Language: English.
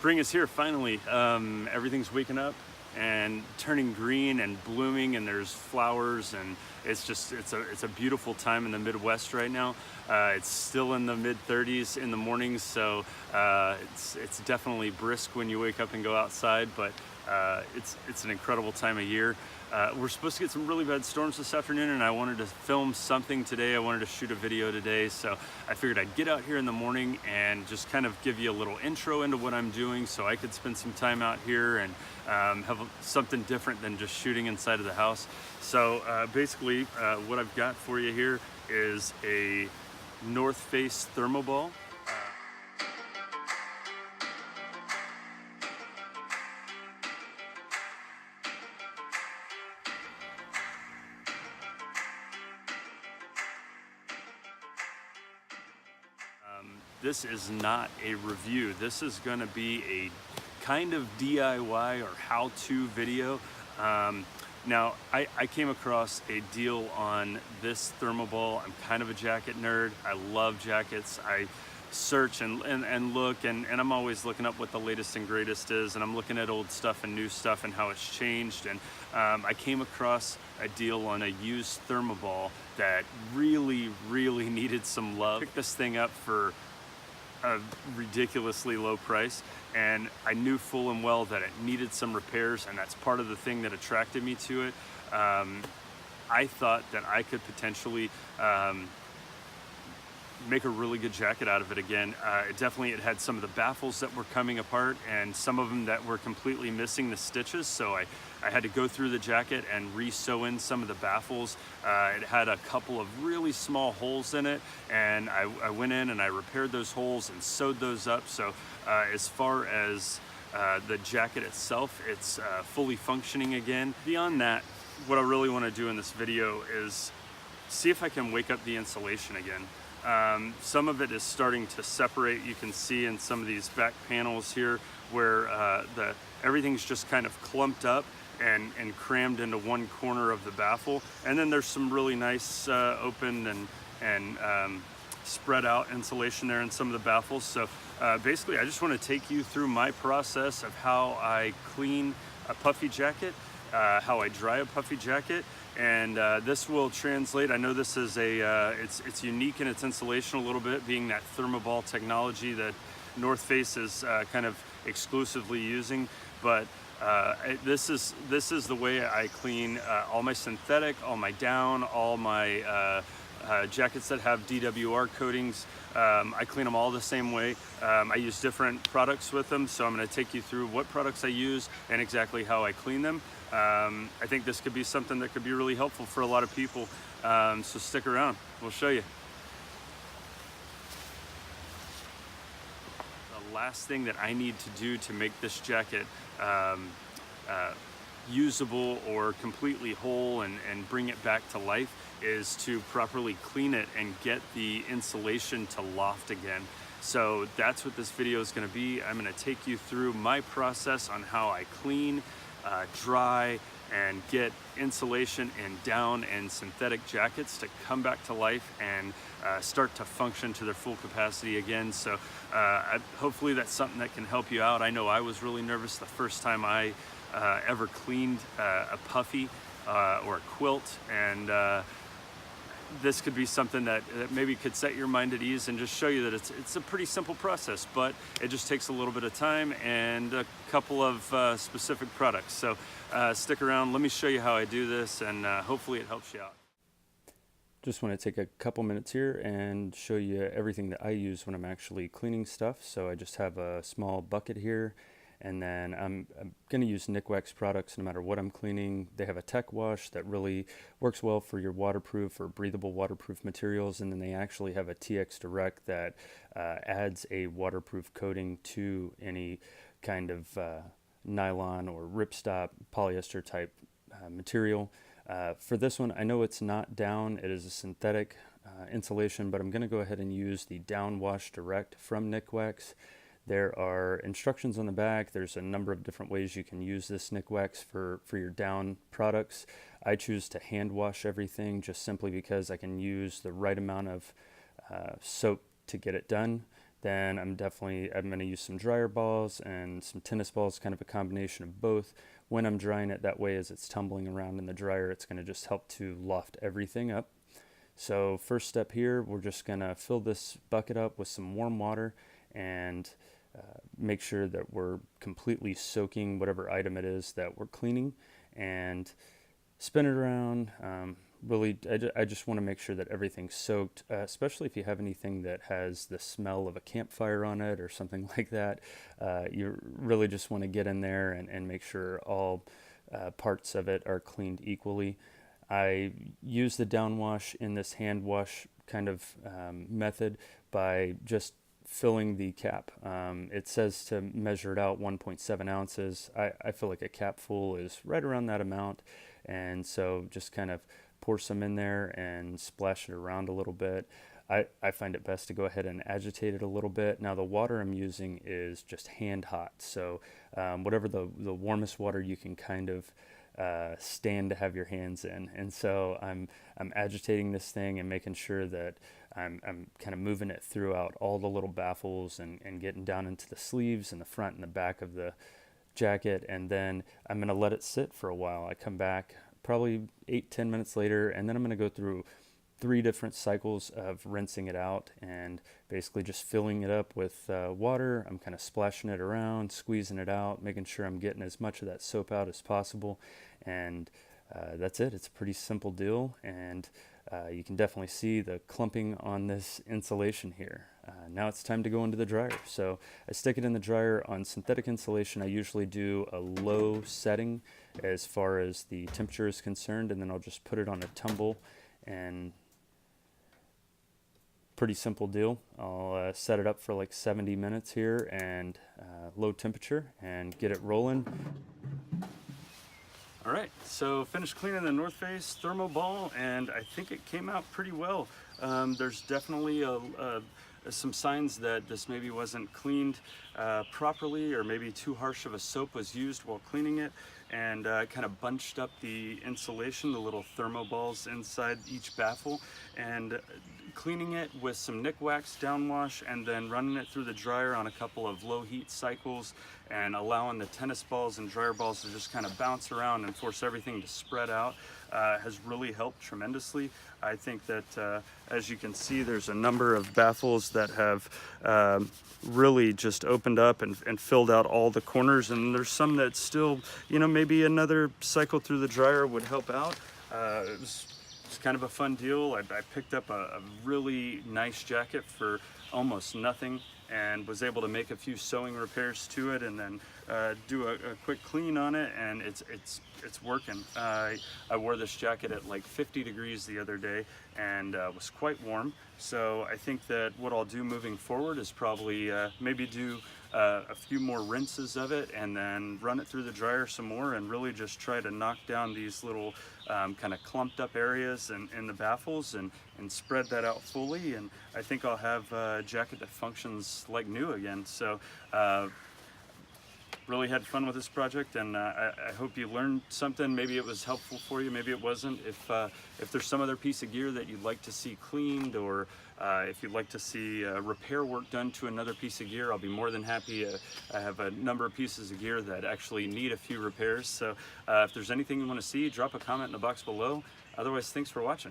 Spring is here finally. Everything's waking up and turning green and blooming, and there's flowers, and it's a beautiful time in the Midwest right now. It's still in the mid-30s in the mornings, so it's definitely brisk when you wake up and go outside, but it's an incredible time of year. We're supposed to get some really bad storms this afternoon, and I wanted to film something today. I wanted to shoot a video today, so I figured I'd get out here in the morning and just kind of give you a little intro into what I'm doing so I could spend some time out here and have something different than just shooting inside of the house. So basically what I've got for you here is a North Face Thermoball. This is not a review. This is going to be a kind of DIY or how-to video. Now, I came across a deal on this Thermoball. I'm kind of a jacket nerd. I love jackets. I search and look, and I'm always looking up what the latest and greatest is, and I'm looking at old stuff and new stuff and how it's changed. And I came across a deal on a used Thermoball that really needed some love. Picked this thing up for a ridiculously low price, and I knew full and well that it needed some repairs, and that's part of the thing that attracted me to it. I thought that I could potentially make a really good jacket out of it again. It had some of the baffles that were coming apart, and some of them that were completely missing the stitches, so I had to go through the jacket and re-sew in some of the baffles. It had a couple of really small holes in it, and I went in and I repaired those holes and sewed those up. So as far as the jacket itself, it's fully functioning again. Beyond that, what I really want to do in this video is see if I can wake up the insulation again. Some of it is starting to separate. You can see in some of these back panels here where everything's just kind of clumped up and crammed into one corner of the baffle. And then there's some really nice open and spread out insulation there in some of the baffles. So basically I just want to take you through my process of how I clean a puffy jacket, how I dry a puffy jacket, and this will translate. I know this is it's unique in its insulation a little bit, being that Thermoball technology that North Face is kind of exclusively using, but this is the way I clean all my synthetic, all my down, all my jackets that have DWR coatings. I clean them all the same way. I use different products with them, so I'm going to take you through what products I use and exactly how I clean them. I think this could be something that could be really helpful for a lot of people, so stick around. We'll show you. The last thing that I need to do to make this jacket usable or completely whole and bring it back to life is to properly clean it and get the insulation to loft again. So that's what this video is going to be. I'm going to take you through my process on how I clean, dry, and get insulation and down and synthetic jackets to come back to life and start to function to their full capacity again. So hopefully that's something that can help you out. I know I was really nervous the first time I ever cleaned a puffy or a quilt, and this could be something that maybe could set your mind at ease and just show you that it's a pretty simple process, but it just takes a little bit of time and a couple of specific products. So stick around, let me show you how I do this, and hopefully it helps you out. Just want to take a couple minutes here and show you everything that I use when I'm actually cleaning stuff. So I just have a small bucket here, and then I'm going to use Nikwex products no matter what I'm cleaning. They have a tech wash that really works well for your waterproof or breathable waterproof materials, and then they actually have a TX Direct that adds a waterproof coating to any kind of nylon or ripstop polyester type material. For this one, I know it's not down, it is a synthetic insulation, but I'm going to go ahead and use the Down Wash Direct from Nikwex. There are instructions on the back. There's a number of different ways you can use this Nikwex for your down products. I choose to hand wash everything just simply because I can use the right amount of soap to get it done. Then I'm going to use some dryer balls and some tennis balls, kind of a combination of both when I'm drying it. That way, as it's tumbling around in the dryer, it's going to just help to loft everything up. So first step here, we're just going to fill this bucket up with some warm water and make sure that we're completely soaking whatever item it is that we're cleaning, and spin it around. Really, I just want to make sure that everything's soaked, especially if you have anything that has the smell of a campfire on it or something like that. You really just want to get in there and make sure all parts of it are cleaned equally. I use the downwash in this hand wash kind of method by just filling the cap. It says to measure it out 1.7 ounces. I feel like a cap full is right around that amount, and so just kind of pour some in there and splash it around a little bit. I find it best to go ahead and agitate it a little bit. Now the water I'm using is just hand hot, so whatever the warmest water you can kind of stand to have your hands in. And so I'm agitating this thing and making sure that I'm kind of moving it throughout all the little baffles and getting down into the sleeves and the front and the back of the jacket. And then I'm going to let it sit for a while. I come back probably 8-10 minutes later, and then I'm going to go through 3 different cycles of rinsing it out and basically just filling it up with water. I'm kind of splashing it around, squeezing it out, making sure I'm getting as much of that soap out as possible. And that's it. It's a pretty simple deal. And you can definitely see the clumping on this insulation here. Now it's time to go into the dryer. So I stick it in the dryer. On synthetic insulation, I usually do a low setting as far as the temperature is concerned, and then I'll just put it on a tumble, and pretty simple deal. I'll set it up for like 70 minutes here and low temperature and get it rolling. All right, so finished cleaning the North Face Thermoball, and I think it came out pretty well. There's definitely some signs that this maybe wasn't cleaned properly, or maybe too harsh of a soap was used while cleaning it, and kind of bunched up the insulation, the little thermoballs inside each baffle. And cleaning it with some Nick Wax downwash and then running it through the dryer on a couple of low heat cycles and allowing the tennis balls and dryer balls to just kind of bounce around and force everything to spread out has really helped tremendously. I think that as you can see, there's a number of baffles that have really just opened up and filled out all the corners, and there's some that still, you know, maybe another cycle through the dryer would help out. It's kind of a fun deal. I picked up a really nice jacket for almost nothing and was able to make a few sewing repairs to it, and then do a quick clean on it, and it's working. I wore this jacket at like 50 degrees the other day and was quite warm. So I think that what I'll do moving forward is probably maybe do a few more rinses of it and then run it through the dryer some more and really just try to knock down these little kind of clumped up areas in the baffles and spread that out fully. And I think I'll have a jacket that functions like new again. So really had fun with this project, and I hope you learned something. Maybe it was helpful for you, maybe it wasn't. If there's some other piece of gear that you'd like to see cleaned, or if you'd like to see repair work done to another piece of gear, I'll be more than happy. I have a number of pieces of gear that actually need a few repairs, so if there's anything you want to see, drop a comment in the box below. Otherwise, thanks for watching.